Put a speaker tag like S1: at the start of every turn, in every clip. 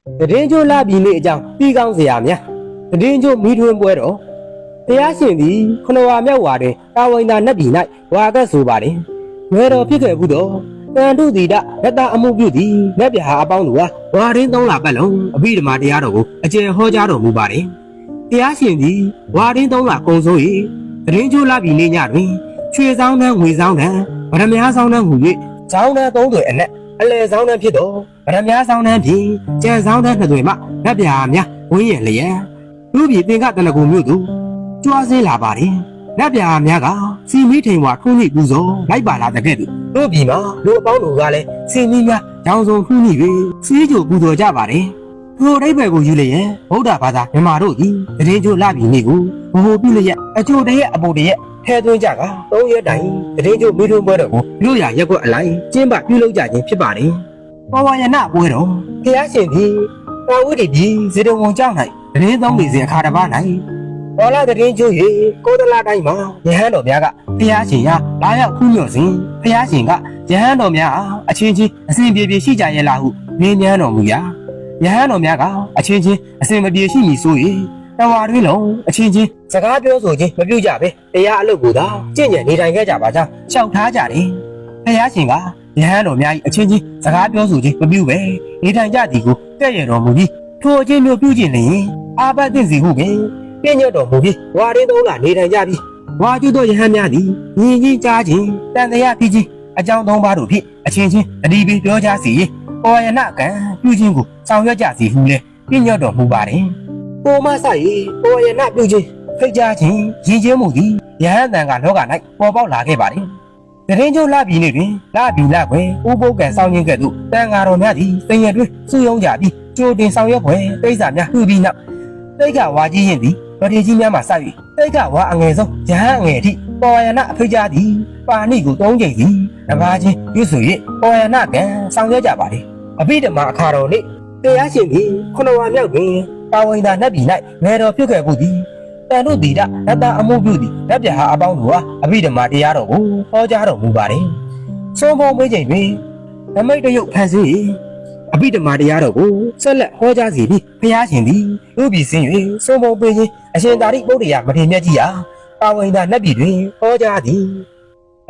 S1: တရင်ကျိုးလာပြီးနေအကြောင်းပြီးကောင်းစရာများတရင်ကျိုးမိထွန်းပွဲတော်တရားရှင်သည်ခဏဝါမြောက်ဝါတွင်တာဝန်သာနတ်ပြည်၌ဝါကတ်ဆိုပါတယ်ငယ်တော်ဖြစ်ခဲ့ဘူးတော့တန်တုတိဒလက်သားအမှုပြုသည်လက်ပြဟာအပေါင်းတို့ဟာဝါရင်း3လပတ်လုံးအဘိဓမ္မာတရားတော်ကိုအကျယ်ဟောကြားတော်မူပါတယ်တရားရှင်သည်ဝါရင်း3လကုံစိုး၏တရင်ကျိုးလာပြီးနေညတွင်ရွှေဆောင်တန်းငွေဆောင်တန်းဗရမများဆောင်တန်းဟူ၍ဆောင်တန်း3တွေအနက်အလဲဆောင်တန်းဖြစ်တော်ဗရမများဆောင်တန်းဖြင့်ကျန်ဆောင်တန်း2တွေမှလက်ပြဟာများဝင်းရလျက်လူပြည်သင်္ကတနကူမြို့သူကြွားစင်းလာပါတယ်လက်ပြဟာများကစီမီထိန်ဝါထုံးနှိပူဇော်လိုက်ပါလာတဲ့ကဲ့သို့တို့ပြည်မှာလူအပေါင်းတို့ကလည်းစီမီများရောင်စုံထုံးနှိ၍စီးကြိုပူဇော်ကြပါတယ်ထိုအိဗယ်ကိုယူလျက်ဗုဒ္ဓဘာသာမြန်မာတို့သည်တရင်ကျိုးလာပြည်နေကိုဘိုလ်ပြုလျက်အကျိုးတရက်အပူတရက်ထဲသွင်းကြက3ရက်တိုင်တရင်ကျိုးမိထွန်းပွဲတော်ကိုလူရရက်ကွက်အလိုက်ကျင်းပပြုလုပ်ကြခြင်းဖြစ်ပါတယ်ပဝါယနာပွဲတော်ဖျားရှင်သည်တာဝိတ္တိပြည်ဇေတဝန်ကျောင်း၌တရင်သုံးနေစဉ်အခါတစ်ပါး၌ဘောလာတရင်ကျိုး၍ကိုတလာတိုင်းမှာယဟန်တော်များကဖျားရှင်ရလာရောက်ဖူးမြော်စဉ်ဖျားရှင်ကယဟန်တော်များအချင်းချင်းအစဉ်ပြေပြေရှိကြရဲ့လားဟုမြင်မြန်းတော်မူရာယဟန်တော်များကအချင်းချင်းအစဉ်မပြေရှိမည်ဆို၍တဝါတွင်လုံးအချင်းချင်းစကားပြောဆိုခြင်းမပြုကြပဲတရားအလုပ်ကိုသာကြင့်ကြံနေထိုင်ခဲ့ကြပါကြောင်းရှောက်ထားကြတယ်ဖျားရှင်ကယဟန်တော်များ၏အချင်းချင်းစကားပြောဆိုခြင်းမပြုပဲနေထိုင်ကြသည်ကိုကဲ့ရဲ့တော်မူပြီးထိုအချင်းမျိုးပြုကျင့်လျင်အာဘတ်သိစီဟုပင်ပြည့်ညတ်တော်မူပြီးဝါရင်း3လနေထိုင်ကြပြီးဝါကျွတ်သောယဟန်များသည်ညီချင်းကြားခြင်းတန်တရားဖြစ်ခြင်းအကြောင်း3ပါးတို့ဖြင့်အချင်းချင်းအဒီပြီးပြောကြစီပဝါယနာကံပြုခြင်းကိုဆောင်ရွက်ကြစီဟုလည်းပြည့်ညတ်တော်မူပါတယ်ပိုမဆ၏ပဝါယနာပြုခြင်းဖိတ်ကြားခြင်းရည်ချင်းမှုသည်ယဟန်တန်ကလောက၌ပေါ်ပေါက်လာခဲ့ပါတယ်တရင်ကျိုးလာပြီးနေတွင်လာပြီးလာခွဲဥပုပ်ကံဆောင်ခြင်းကဲ့သို့တန်ဃာတော်များသည်သင်ရတွင်စုယုံကြပြီးကြိုတင်ဆောင်ရွက်ဖွယ်ပိဋကများပြုပြီးနောက်တိတ်ကဝါကြီးရင်သည်ဗတိကြီးများမှစ၍တိတ်ကဝါအငယ်ဆုံးယဟန်အငယ်အထိပဝါယနာအဖိတ်ကြားသည်ပါဏိကို3ကြိမ်စီတစ်ပါးချင်းပြုစု၍ပဝါယနာကံဆောင်ရွက်ကြပါလေအဘိဓမ္မာအခါတော်နှင့်တရားရှင်သည်ခုနဝါမြောက်တွင်ပါဝင်သာနတ်ပြည်၌ငယ်တော်ပြုခဲ့မှုသည်တန်တို့တိဒလက်သားအမှုပြုသည်လက်ပြဟာအပေါင်းတို့ဟာအဘိဓမ္မာတရားတော်ကိုဟောကြားတော်မူပါတယ်ဆုံးပုံမေးချိန်တွင်နမိတ်တရုပ်ဖန်ဆင်းအဘိဓမ္မာတရားတော်ကိုဆက်လက်ဟောကြားစီပြီးဘုရားရှင်သည်လူပြည်စင်၍ဆုံးပုံပေးခြင်းအရှင်သာရိပုတ္တရာမထေရမြတ်ကြီးဟာပါဝင်သာနတ်ပြည်တွင်ဟောကြားသည်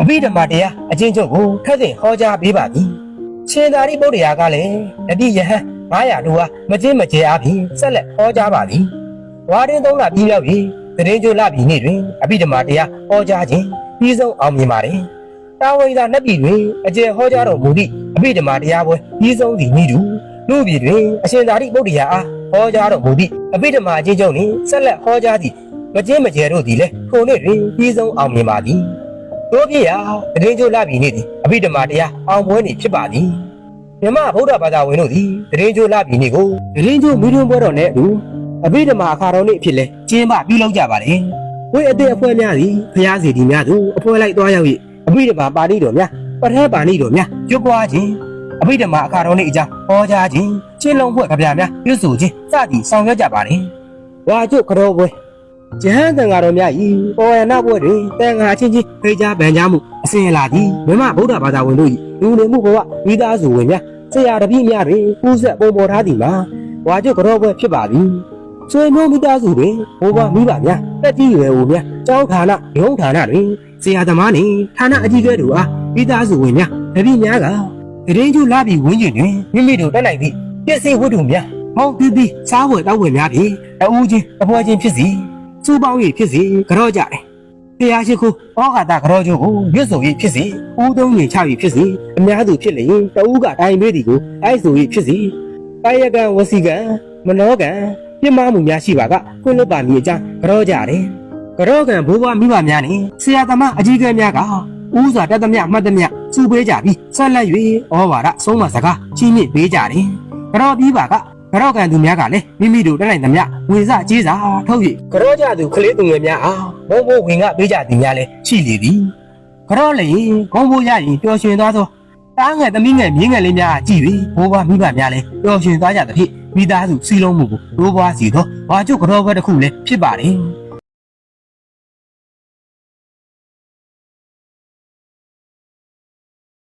S1: အဘိဓမ္မာတရားအချင်းချုပ်ကိုထပ်ဆင့်ဟောကြားပေးပါသည်ရှင်သာရိပုတ္တရာကလည်းအတိယဟန်900တို့ဟာမကျင်းမကျဲအားဖြင့်ဆက်လက်ဟောကြားပါသည်ဝါရင်း3လပြီးရောက်ပြီးတရင်ကျိုးလပြည်နေ့တွင်အဘိဓမ္မာတရားဟောကြားခြင်းပြီးဆုံးအောင်မြင်ပါတယ်တာဝိသာနတ်ပြည်တွင်အကျယ်ဟောကြားတော်မူသည့်အဘိဓမ္မာတရားပွဲပြီးဆုံးသည့်နေ့တူလူပြည်တွင်အရှင်သာရိပုတ္တရာအားဟောကြားတော်မူသည့်အဘိဓမ္မာအချင်းချုပ်နှင့်ဆက်လက်ဟောကြားသည့်မကျင်းမကျဲတို့သည်လည်းထိုနေ့တွင်ပြီးဆုံးအောင်မြင်ပါသည်တို့ဖြစ်ရာတရင်ကျိုးလပြည်နေ့သည်အဘိဓမ္မာတရားအောင်ပွဲနေ့ဖြစ်ပါသည်မြမဗုဒ္ဓဘာသာဝင်တို့သည်တရင်ကျိုးလပြည်နေ့ကိုတရင်ကျိုးမိထွန်းပွဲတော်နှင့်အတူအဘိဓမ္မာအခါတော်နေ့အဖြစ်လဲကျင်းပပြုလုပ်ကြပါတယ်ဝိအတိအဖွဲ့များသည်ဖျားစီတီများသို့အဖွဲ့လိုက်သွားရောက်၍အဘိဓမ္မာပါဠိတော်များပဋ္ဌာန်းပါဠိတော်များကျွတ်ပွားခြင်းအဘိဓမ္မာအခါတော်နေ့အကြောင်းဟောကြားခြင်းချင်းလုံးဖွဲ့ကြပြများပြုစုခြင်းစသည်ဆောင်ရွက်ကြပါတယ်ဝါကျွတ်ကတော်ပွဲယဟန်တန်ဃာတော်များ၏ပဝါယနာပွဲတွင်တန်ဃာချင်းချင်းဖိတ်ကြားဗန်ကြားမှုအစဉ်အလာသည်မြမဗုဒ္ဓဘာသာဝင်တို့၏လူနေမှုဘဝမိသားစုဝင်များဆရာတပည့်များတွင်ပူဇက်ပုံပေါ်ထားသည်မှာဝါကျွတ်ကတော်ပွဲဖြစ်ပါသည်ဆွေမျိုးမိသားစုတွင်ဘိုးဘမိဘများတက်ကြီးရွယ်ဦးများကျောင်းဌာနရုံးဌာနတွင်ဆရာသမားနှင့်ဌာနအကြီးအကဲတို့အားမိသားစုဝင်များတပည့်များကတရင်ကျူလာပြီးဝင်းကျင်တွင်မိမိတို့တက်နိုင်သည့်ပစ္စည်းဝတ္ထုများဟောင်းသီးသီးစားဝယ်တောက်ဝယ်များဖြင့်အဦးချင်းအပွဲချင်းဖြစ်စီစူပေါင်း၍ဖြစ်စီကြော့ကြတယ်။တရားရှိခိုးဩဃာတကြော့ကျိုးကိုရွတ်ဆို၍ဖြစ်စီဦးသုံးရင်ချ၍ဖြစ်စီအများစုဖြစ်လျင်တဦးကတိုင်းမေးသည်ကိုအဲ့ဆို၍ဖြစ်စီကာယကံဝစီကံမနောကံပြမမှုများရှိပါကခွင့်လွတ်ပါမည်အကြောင်းကြော့ကြတယ်။ကြော့ကံဘိုးဘမိဘများနှင့်ဆရာသမားအကြီးအကဲများကဥစွာတတ်သမျှမှတ်သမျှစူပေးကြပြီးဆက်လက်၍ဩဝါဒဆုံးမစကားချင်းမြင့်ပေးကြတယ်။ကြော့ပြီးပါကကြော့ကံသူများကလည်းမိမိတို့တက်နိုင်သမျှဝေစကြေးစာထုတ်၍ကြော့ကြသူကလေးသူငယ်များအားဘုံဘိုးဝင်ကပေးကြသည်များလည်းရှိလေသည်ကြော့လည်းဘုံဘိုးရရင်ပျော်ရွှင်သွားသောတားငယ်သမီးငယ်မြင်းငယ်လေးများကြည့်ပြီးဘိုးဘမိဘများလည်းပျော်ရွှင်သွားကြသဖြင့်မိသားစုစီလုံးမှုကိုတိုးပွားစီသောဝါကျုပ်ကြော့ဘက်တစ်ခုလည်းဖြစ်ပါတယ်